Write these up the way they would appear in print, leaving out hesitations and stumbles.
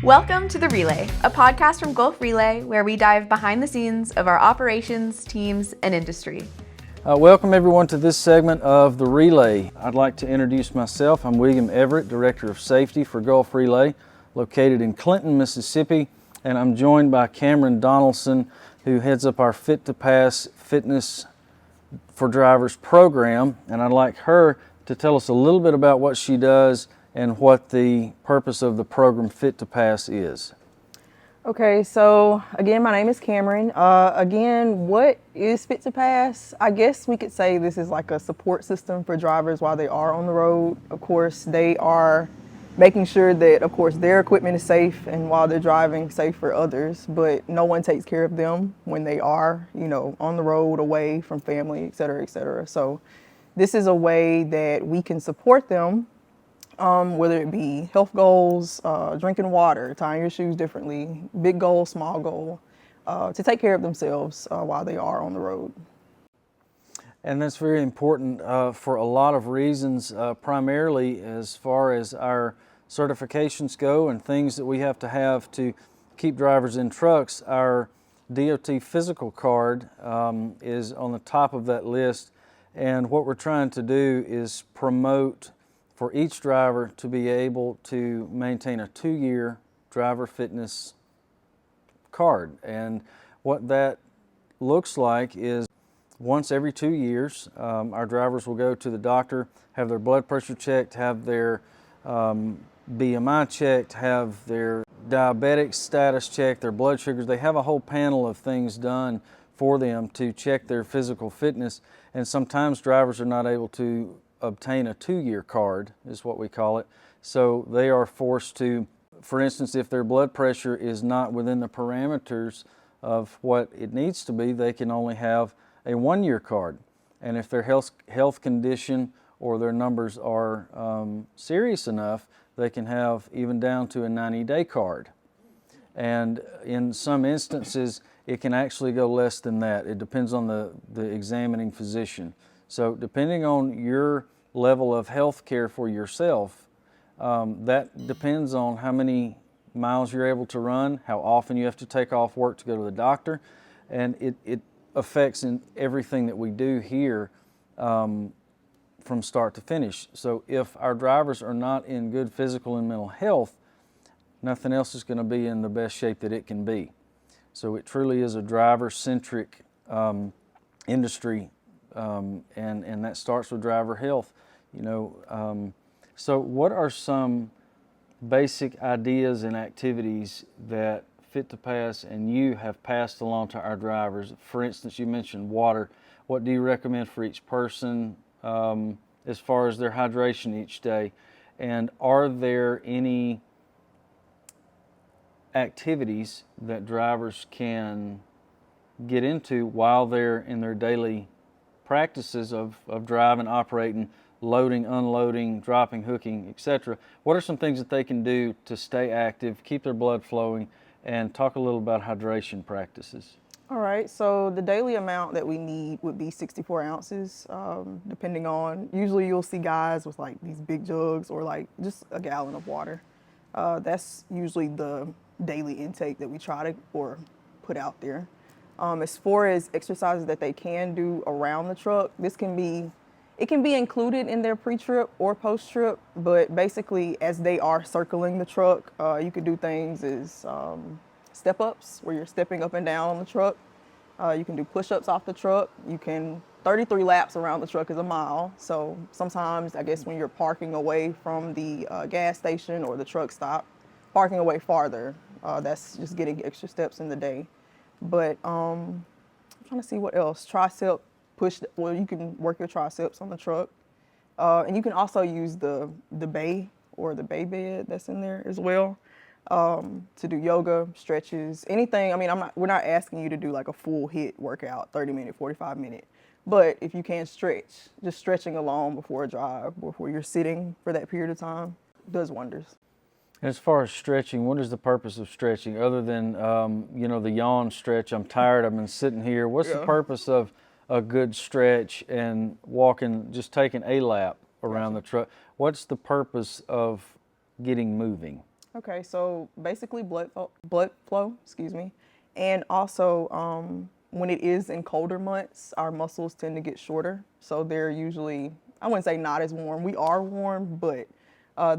Welcome to The Relay, a podcast from Gulf Relay where we dive behind the scenes of our operations, teams, and industry. Welcome everyone to this segment of The Relay. I'd like to introduce myself. I'm William Everett, Director of Safety for Gulf Relay, located in Clinton, Mississippi, and I'm joined by Cameron Donaldson, who heads up our Fit to Pass Fitness for Drivers program, and I'd like her to tell us a little bit about what she does and what the purpose of the program Fit to Pass is. Okay, so again, my name is Cameron. What is Fit to Pass? I guess we could say this is like a support system for drivers while they are on the road. Of course, they are making sure that, of course, their equipment is safe and while they're driving, safe for others, but no one takes care of them when they are, on the road, away from family, et cetera, et cetera. So this is a way that we can support them, whether it be health goals, drinking water, tying your shoes differently, big goal, small goal, to take care of themselves while they are on the road. And that's very important for a lot of reasons, primarily as far as our certifications go and things that we have to keep drivers in trucks. Our DOT physical card is on the top of that list, and what we're trying to do is promote for each driver to be able to maintain a 2-year driver fitness card. And what that looks like is once every 2 years, our drivers will go to the doctor, have their blood pressure checked, have their BMI checked, have their diabetic status checked, their blood sugars. They have a whole panel of things done for them to check their physical fitness. And sometimes drivers are not able to obtain a 2-year card, is what we call it. So they are forced to, for instance, if their blood pressure is not within the parameters of what it needs to be, they can only have a 1-year card. And if their health condition or their numbers are serious enough, they can have even down to a 90-day card. And in some instances, it can actually go less than that. It depends on the examining physician. So depending on your level of health care for yourself, that depends on how many miles you're able to run, how often you have to take off work to go to the doctor, and it affects in everything that we do here from start to finish. So if our drivers are not in good physical and mental health, nothing else is going to be in the best shape that it can be. So it truly is a driver-centric industry. And that starts with driver health, So what are some basic ideas and activities that Fit to Pass and you have passed along to our drivers? For instance, you mentioned water. What do you recommend for each person as far as their hydration each day? And are there any activities that drivers can get into while they're in their daily practices of driving, operating, loading, unloading, dropping, hooking, etc.? What are some things that they can do to stay active, keep their blood flowing, and talk a little about hydration practices? All right, so the daily amount that we need would be 64 ounces, depending on, usually you'll see guys with like these big jugs or like just a gallon of water. That's usually the daily intake that we try to or put out there. As far as exercises that they can do around the truck, it can be included in their pre-trip or post-trip, but basically as they are circling the truck, you could do things as step-ups, where you're stepping up and down on the truck. You can do push-ups off the truck. 33 laps around the truck is a mile. So sometimes, I guess when you're parking away from the gas station or the truck stop, parking away farther, that's just getting extra steps in the day. But I'm trying to see what else. Tricep push. Well, you can work your triceps on the truck, and you can also use the bay or the bay bed that's in there as well to do yoga, stretches, anything. I mean, we're not asking you to do like a full hit workout, 30-minute, 45-minute. But if you can stretch, just stretching along before a drive, before you're sitting for that period of time, does wonders. As far as stretching, what is the purpose of stretching other than, the yawn stretch? I'm tired, I've been sitting here. What's the purpose of a good stretch and walking, just taking a lap around the truck? What's the purpose of getting moving? Okay, so basically blood flow, excuse me, and also when it is in colder months, our muscles tend to get shorter, so they're usually, I wouldn't say not as warm. We are warm, but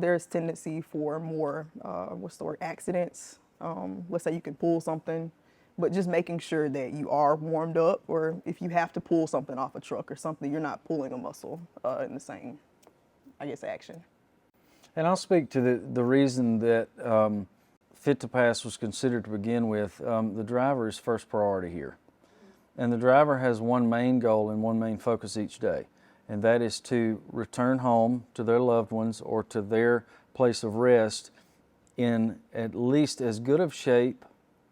there's tendency for more what's the word, accidents. Let's say you can pull something, but just making sure that you are warmed up, or if you have to pull something off a truck or something, you're not pulling a muscle in the same, I guess, action. And I'll speak to the reason that Fit to Pass was considered to begin with. The driver is first priority here. And the driver has one main goal and one main focus each day, and that is to return home to their loved ones or to their place of rest in at least as good of shape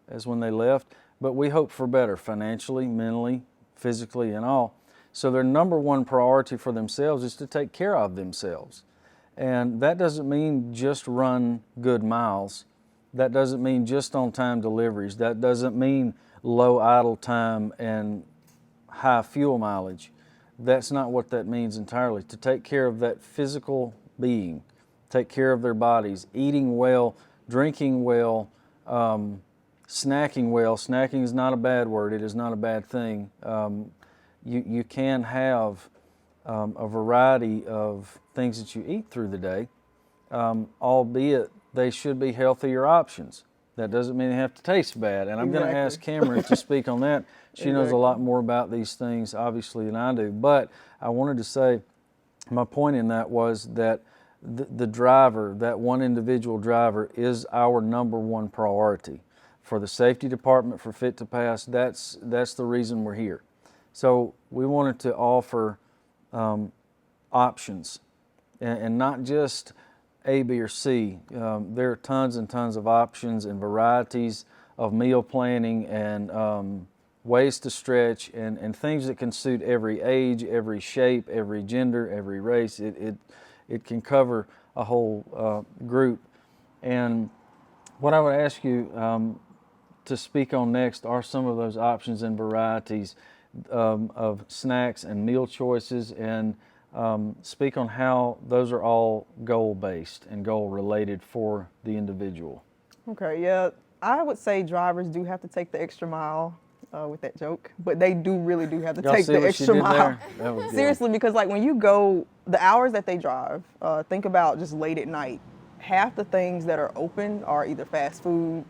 as when they left, but we hope for better financially, mentally, physically, and all. So their number one priority for themselves is to take care of themselves. And that doesn't mean just run good miles. That doesn't mean just on-time deliveries. That doesn't mean low idle time and high fuel mileage. That's not what that means entirely. To take care of that physical being, take care of their bodies, eating well, drinking well, snacking well. Snacking is not a bad word. It is not a bad thing. You can have a variety of things that you eat through the day, albeit they should be healthier options. That doesn't mean they have to taste bad. And I'm going to ask Cameron to speak on that. She knows a lot more about these things, obviously, than I do. But I wanted to say, my point in that was that the driver, that one individual driver, is our number one priority. For the safety department, for Fit to Pass, that's the reason we're here. So we wanted to offer options, and not just A, B, or C. There are tons and tons of options and varieties of meal planning and ways to stretch and things that can suit every age, every shape, every gender, every race. It can cover a whole group. And what I would ask you to speak on next are some of those options and varieties of snacks and meal choices, and speak on how those are all goal-based and goal-related for the individual. Okay, yeah, I would say drivers do have to take the extra mile with that joke, but they really do have to Y'all take see the what she extra did mile. there? That was good. Seriously, because like when you go, the hours that they drive, think about just late at night, half the things that are open are either fast food.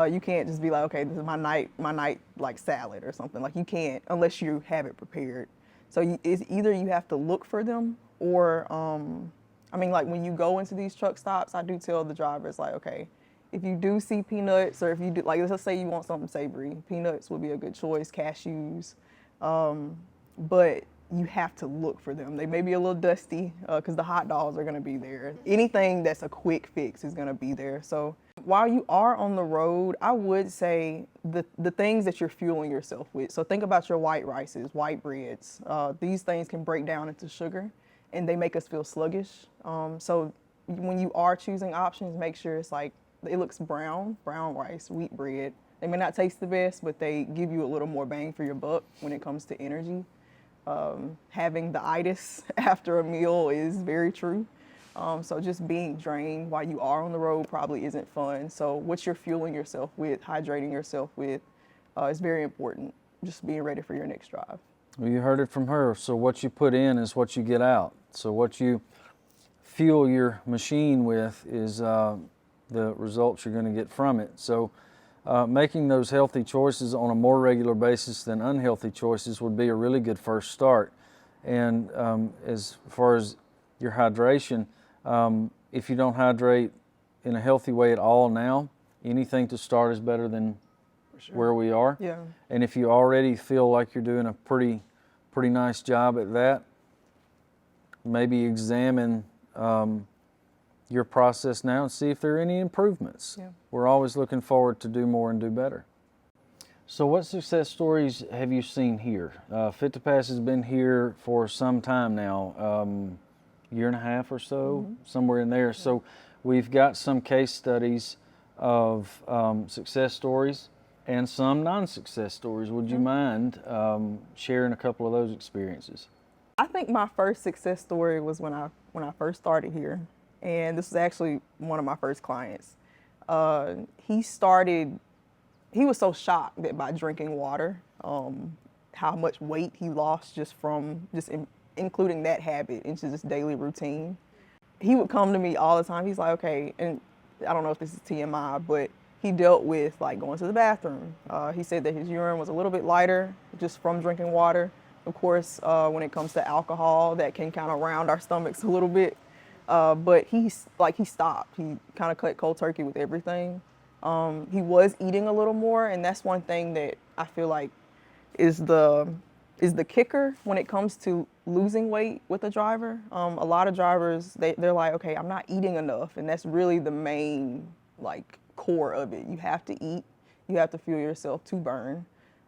You can't just be like, okay, this is my night like salad or something. Like you can't unless you have it prepared. So it's either you have to look for them or, I mean, like when you go into these truck stops, I do tell the drivers like, okay, if you do see peanuts or if you do, like let's say you want something savory, peanuts would be a good choice, cashews, but you have to look for them. They may be a little dusty because the hot dogs are gonna be there. Anything that's a quick fix is gonna be there. So while you are on the road, I would say the things that you're fueling yourself with. So think about your white rices, white breads. These things can break down into sugar and they make us feel sluggish. So when you are choosing options, make sure it's like, it looks brown rice, wheat bread. They may not taste the best, but they give you a little more bang for your buck when it comes to energy. Having the itis after a meal is very true. So just being drained while you are on the road probably isn't fun. So what you're fueling yourself with, hydrating yourself with, is very important. Just being ready for your next drive. Well, you heard it from her. So what you put in is what you get out. So what you fuel your machine with is the results you're going to get from it. So making those healthy choices on a more regular basis than unhealthy choices would be a really good first start. And as far as your hydration, if you don't hydrate in a healthy way at all now, anything to start is better than where we are. Yeah. And if you already feel like you're doing a pretty nice job at that, maybe examine your process now and see if there are any improvements. Yeah. We're always looking forward to do more and do better. So what success stories have you seen here? Fit to Pass has been here for some time now, year and a half or so, somewhere in there. Yeah. So we've got some case studies of success stories and some non-success stories. Would you mind sharing a couple of those experiences? I think my first success story was when I first started here, and this was actually one of my first clients. He was so shocked that by drinking water, how much weight he lost just from including that habit into this daily routine. He would come to me all the time. He's like, okay, and I don't know if this is TMI, but he dealt with like going to the bathroom. He said that his urine was a little bit lighter just from drinking water. Of course, when it comes to alcohol, that can kind of round our stomachs a little bit. But he stopped. He kind of cut cold turkey with everything. He was eating a little more, and that's one thing that I feel like is the kicker when it comes to losing weight with a driver. A lot of drivers, they're like, okay, I'm not eating enough, and that's really the main like core of it. You have to eat, you have to fuel yourself to burn,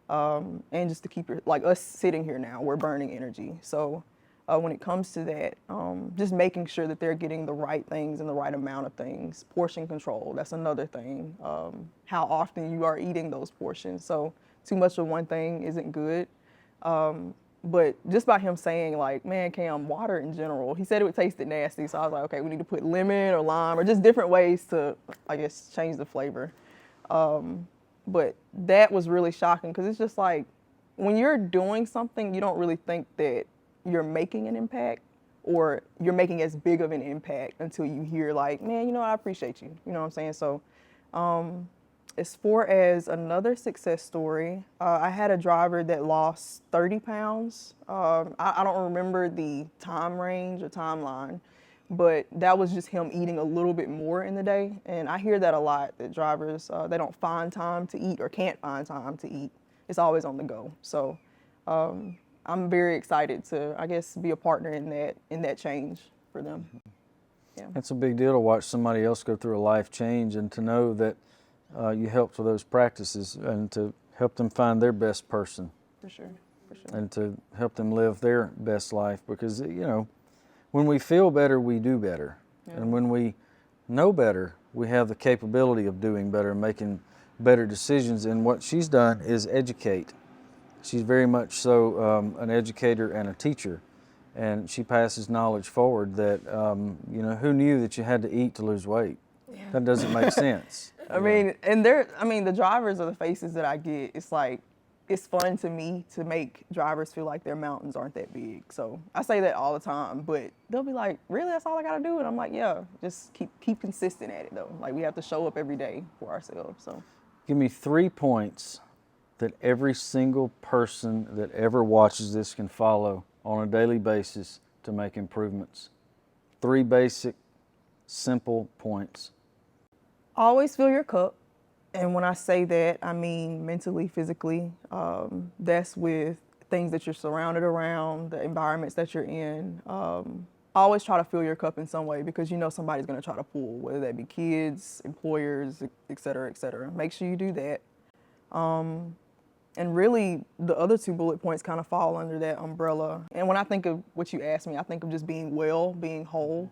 and just to keep like us sitting here now, we're burning energy. So when it comes to that, just making sure that they're getting the right things and the right amount of things. Portion control, that's another thing. How often you are eating those portions. So too much of one thing isn't good. But just by him saying like, man, Cam, water in general, he said it would taste nasty. So I was like, okay, we need to put lemon or lime or just different ways to, I guess, change the flavor. But that was really shocking because it's just like, when you're doing something, you don't really think that you're making an impact or you're making as big of an impact until you hear like, man, you know what, I appreciate you. You know what I'm saying? So as far as another success story, I had a driver that lost 30 pounds. I don't remember the time range or timeline, but that was just him eating a little bit more in the day. And I hear that a lot, that drivers, they don't find time to eat or can't find time to eat. It's always on the go. So I'm very excited to, I guess, be a partner in that change for them. Yeah. It's a big deal to watch somebody else go through a life change and to know that you helped with those practices and to help them find their best person. For sure. And to help them live their best life, because, you know, when we feel better, we do better. Yeah. And when we know better, we have the capability of doing better and making better decisions. And what she's done is educate. She's very much so an educator and a teacher. And she passes knowledge forward that, you know, who knew that you had to eat to lose weight? Yeah. That doesn't make sense. I mean, the drivers are the faces that I get. It's like, it's fun to me to make drivers feel like their mountains aren't that big. So I say that all the time, but they'll be like, really, that's all I gotta do? And I'm like, yeah, just keep consistent at it though. Like, we have to show up every day for ourselves, so. Give me 3 points that every single person that ever watches this can follow on a daily basis to make improvements. 3 basic, simple points. Always fill your cup. And when I say that, I mean mentally, physically. That's with things that you're surrounded around, the environments that you're in. Always try to fill your cup in some way, because you know somebody's going to try to pull, whether that be kids, employers, et cetera, et cetera. Make sure you do that. And really, the other 2 bullet points kind of fall under that umbrella. And when I think of what you asked me, I think of just being well, being whole.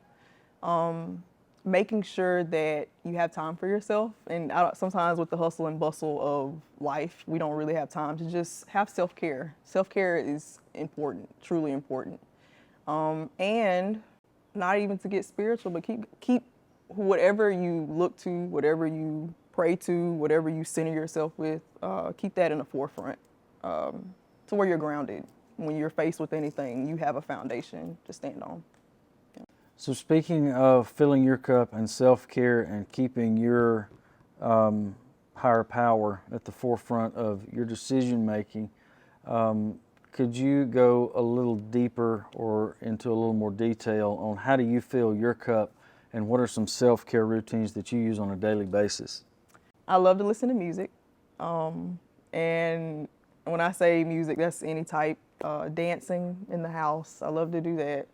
Making sure that you have time for yourself. And sometimes with the hustle and bustle of life, we don't really have time to just have self-care. Self-care is important, truly important. And not even to get spiritual, but keep whatever you look to, whatever you pray to, whatever you center yourself with, keep that in the forefront to where you're grounded. When you're faced with anything, you have a foundation to stand on. So speaking of filling your cup and self-care and keeping your higher power at the forefront of your decision making, could you go a little deeper or into a little more detail on how do you fill your cup and what are some self-care routines that you use on a daily basis? I love to listen to music. And when I say music, that's any type. Dancing in the house, I love to do that.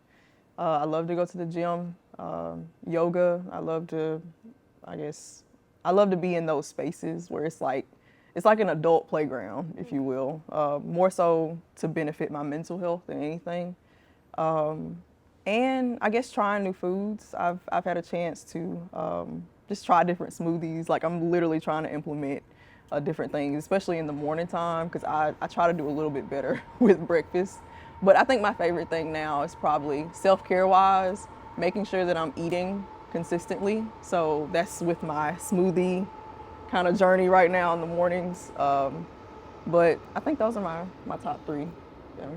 I love to go to the gym, yoga. I love to be in those spaces where it's like an adult playground, if you will, more so to benefit my mental health than anything. And I guess trying new foods. I've had a chance to just try different smoothies. Like, I'm literally trying to implement different things, especially in the morning time, because I try to do a little bit better with breakfast. But I think my favorite thing now is probably self-care wise, making sure that I'm eating consistently. So that's with my smoothie kind of journey right now in the mornings. But I think those are my top three. Yeah.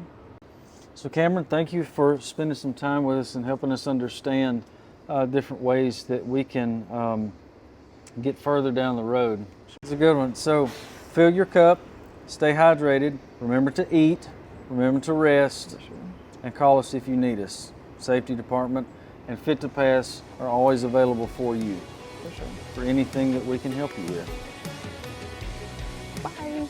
So Cameron, thank you for spending some time with us and helping us understand different ways that we can get further down the road. It's a good one. So fill your cup, stay hydrated, remember to eat, remember to rest, and call us if you need us. Safety department and Fit to Pass are always available for you For sure. for anything that we can help you with. Bye.